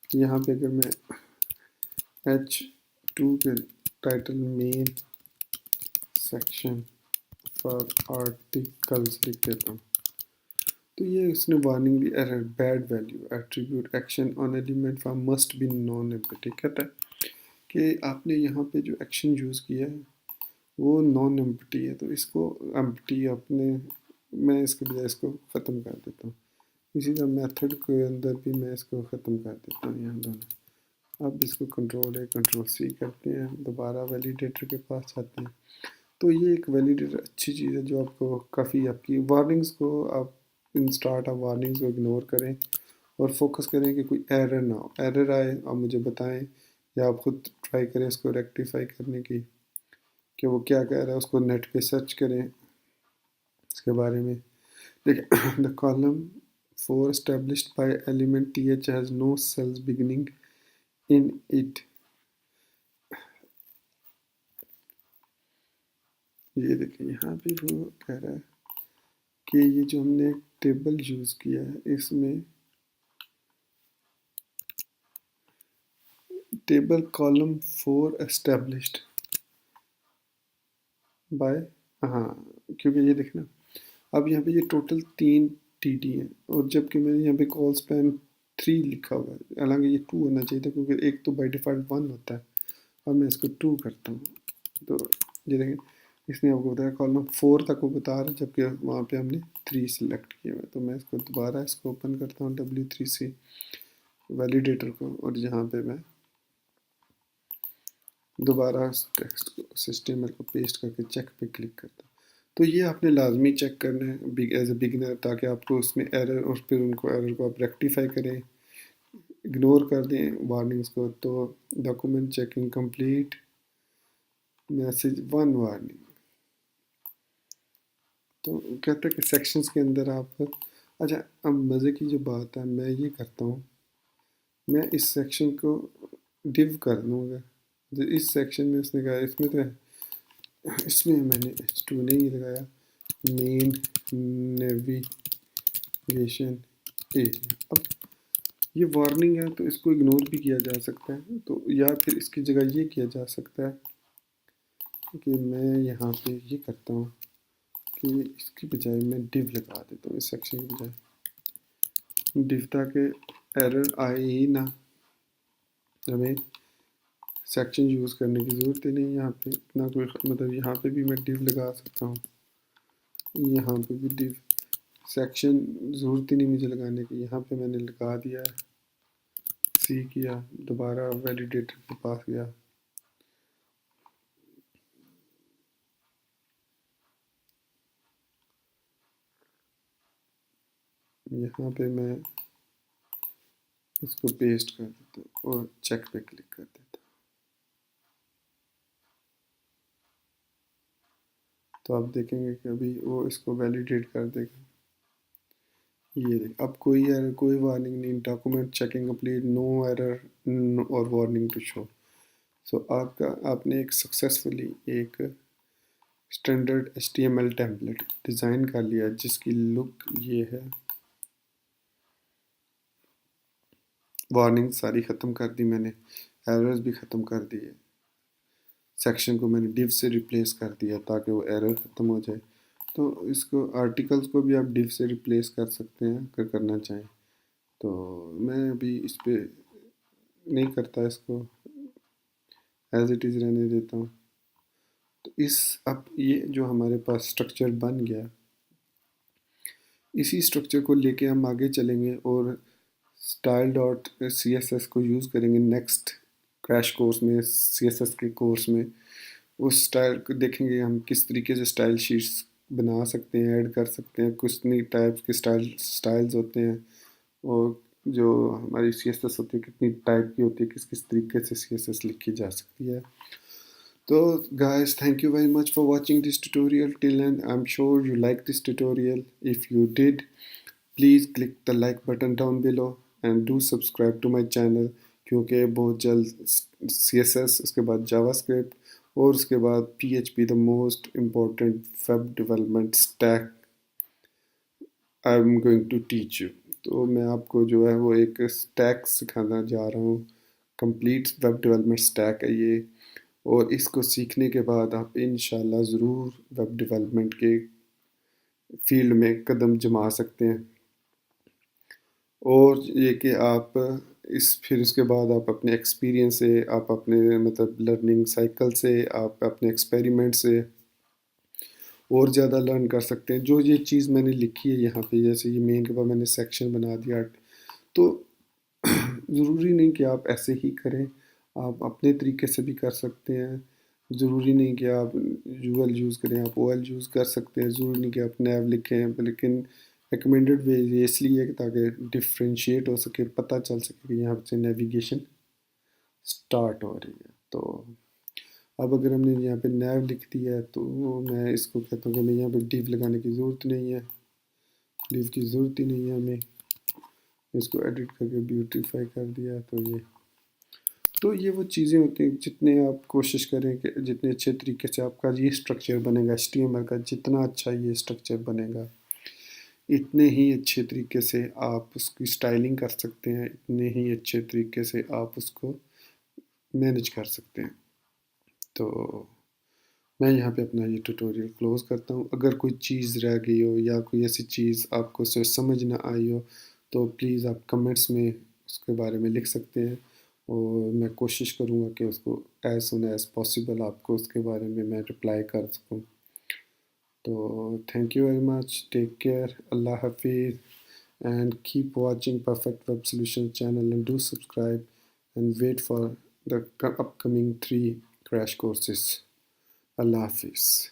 यहाँ पे अगर मैं H2 के title main section for articles लिख देता हूँ, तो ये इसने warning the, error bad value attribute action on element for must be non empty. कहता है कि आपने यहाँ पे जो एक्शन यूज़ किया है वो नॉन एम्प्टी है, तो इसको एम्प्टी अपने मैं इसके बजाय इसको ख़त्म कर देता हूँ। इसी तरह मेथड के अंदर भी मैं इसको ख़त्म कर देता हूँ यहाँ दोनों। अब इसको कंट्रोल A कंट्रोल C करते हैं, दोबारा वैलिडेटर के पास जाते हैं। तो ये एक वैलिडेटर अच्छी चीज़ है जो आपको काफ़ी आपकी वार्निंग्स को आप इन स्टार्ट आप वार्निंग्स को इग्नोर करें और फोकस करें कि कोई एरर ना हो। एरर आए आप मुझे बताएं या आप खुद ट्राई करें इसको रेक्टिफाई करने की, कि वो क्या कह रहा है, उसको नेट पे सर्च करें इसके बारे में। देखिए the column 4 established by element th has no cells beginning in it। ये देखिए यहाँ पे वो कह रहा है कि ये जो हमने टेबल यूज़ किया है इसमें टेबल कॉलम 4 established बाय, हाँ क्योंकि ये देखना अब यहाँ पे ये टोटल 3 टीटी है और जबकि मैंने यहाँ पे कॉल स्पैन 3 लिखा हुआ है, हालांकि ये 2 होना चाहिए था क्योंकि एक तो बाई डिफ़ॉल्ट 1 होता है। अब मैं इसको 2 करता हूँ, तो ये देखें इसने आपको बताया कॉलम 4 तक वो बता रहा है जबकि वहाँ पे हमने 3 सिलेक्ट किया हुआ है। तो मैं इसको दोबारा इसको ओपन करता हूँ W3 से वैलिडेटर को, और जहाँ पे मैं दोबारा टेक्स्ट को सिस्टम को पेस्ट करके चेक पे क्लिक करता हूँ। तो ये आपने लाजमी चेक करना है एज ए बिगिनर, ताकि आपको उसमें एरर और फिर उनको एरर को आप रेक्टिफाई करें, इग्नोर कर दें वार्निंग्स को। तो document checking complete, message 1 warning. तो कहते हैं कि सेक्शंस के अंदर आप अच्छा, अब मज़े की जो बात है मैं ये करता हूँ, मैं इस सेक्शन को डिव कर दूँगा। जो इस सेक्शन में उसने कहा इसमें तो इसमें मैंने H2 नहीं लगाया, मेन नेविगेशन एरिया। अब ये वार्निंग है तो इसको इग्नोर भी किया जा सकता है, तो या फिर इसकी जगह ये किया जा सकता है कि मैं यहाँ पे ये करता हूँ कि इसकी बजाय मैं डिव लगा देता हूँ इस सेक्शन की बजाय डिव, ताकि एरर आए ही ना, हमें सेक्शन यूज़ करने की ज़रूरत ही नहीं। यहाँ पे इतना कोई मतलब यहाँ पे भी मैं डिव लगा सकता हूँ, यहाँ पे भी डिव, सेक्शन ज़रूरत ही नहीं मुझे लगाने की, यहाँ पे मैंने लगा दिया है, सी किया, दोबारा वैलिडेटर के पास गया, यहाँ पे मैं इसको पेस्ट कर देता हूँ और चेक पे क्लिक कर देता हूँ। तो आप देखेंगे कि अभी वो इसको वैलिडेट कर देगा। ये देख अब कोई एरर, कोई वार्निंग नहीं, document checking complete, no error और वार्निंग टू शो। सो आपका आपने एक सक्सेसफुली एक स्टैंडर्ड HTML टेम्पलेट डिज़ाइन कर लिया जिसकी लुक ये है। वार्निंग सारी ख़त्म कर दी मैंने, एरर्स भी ख़त्म कर दिए, सेक्शन को मैंने डिव से रिप्लेस कर दिया ताकि वो एरर ख़त्म हो जाए। तो इसको आर्टिकल्स को भी आप डिव से रिप्लेस कर सकते हैं अगर करना चाहें। तो मैं अभी इस पर नहीं करता, इसको एज इट इज़ रहने देता हूँ। तो इस अब ये जो हमारे पास स्ट्रक्चर बन गया, इसी स्ट्रक्चर को लेके हम आगे चलेंगे और style.css को यूज़ करेंगे नेक्स्ट क्रैश कोर्स में, CSS के कोर्स में। उस स्टाइल को देखेंगे हम किस तरीके से स्टाइल शीट्स बना सकते हैं, ऐड कर सकते हैं, कुछ नई टाइप्स के स्टाइल्स होते हैं, और जो हमारी CSS होती है कितनी टाइप की होती है, किस किस तरीके से CSS लिखी जा सकती है। So guys, thank you very much for watching this tutorial till end. I'm sure you like this tutorial. If you did, please click the like button down below and do subscribe to my channel, क्योंकि बहुत जल्द CSS, उसके बाद JavaScript और उसके बाद PHP, the most important web development stack I'm going to teach you. तो मैं आपको जो है वो एक स्टैक सिखाना जा रहा हूँ। कंप्लीट वेब डेवलपमेंट स्टैक है ये, और इसको सीखने के बाद आप इंशाल्लाह ज़रूर वेब डेवलपमेंट के फील्ड में कदम जमा सकते हैं। और ये कि आप फिर उसके बाद आप अपने एक्सपीरियंस से, आप अपने मतलब लर्निंग साइकिल से, आप अपने एक्सपेरिमेंट से और ज़्यादा लर्न कर सकते हैं। जो ये चीज़ मैंने लिखी है यहाँ पे, जैसे ये मेन के बाद मैंने सेक्शन बना दिया, तो ज़रूरी नहीं कि आप ऐसे ही करें, आप अपने तरीके से भी कर सकते हैं। ज़रूरी नहीं कि आप यूएल यूज़ करें, आप ओएल यूज़ कर सकते हैं। ज़रूरी नहीं कि आप नैव लिखें, लेकिन रिकमेंडेड वे ये इसलिए है ताकि डिफ्रेंशिएट हो सके, पता चल सके कि यहाँ से नेविगेशन स्टार्ट हो रही है। तो अब अगर हमने यहाँ पे नैव लिख दिया है, तो मैं इसको कहता हूँ कि हमें यहाँ पे डिव लगाने की ज़रूरत नहीं है, डिव की ज़रूरत ही नहीं है हमें। इसको एडिट करके ब्यूटीफाई कर दिया, तो ये वो चीज़ें होती हैं, जितने आप कोशिश करें कि जितने अच्छे तरीके से आपका ये स्ट्रक्चर बनेगा, HTML का जितना अच्छा ये स्ट्रक्चर बनेगा, इतने ही अच्छे तरीके से आप उसकी स्टाइलिंग कर सकते हैं, इतने ही अच्छे तरीके से आप उसको मैनेज कर सकते हैं। तो मैं यहाँ पे अपना ये ट्यूटोरियल क्लोज़ करता हूँ। अगर कोई चीज़ रह गई हो या कोई ऐसी चीज़ आपको समझ ना आई हो, तो प्लीज़ आप कमेंट्स में उसके बारे में लिख सकते हैं, और मैं कोशिश करूँगा कि उसको एज़ सुन एज़ पॉसिबल आपको उसके बारे में मैं रिप्लाई कर सकूँ। तो thank you very much, take care, अल्लाह हाफिज़, and keep watching Perfect Web Solutions channel, and do subscribe and wait for the upcoming 3 crash courses. Allah Hafiz.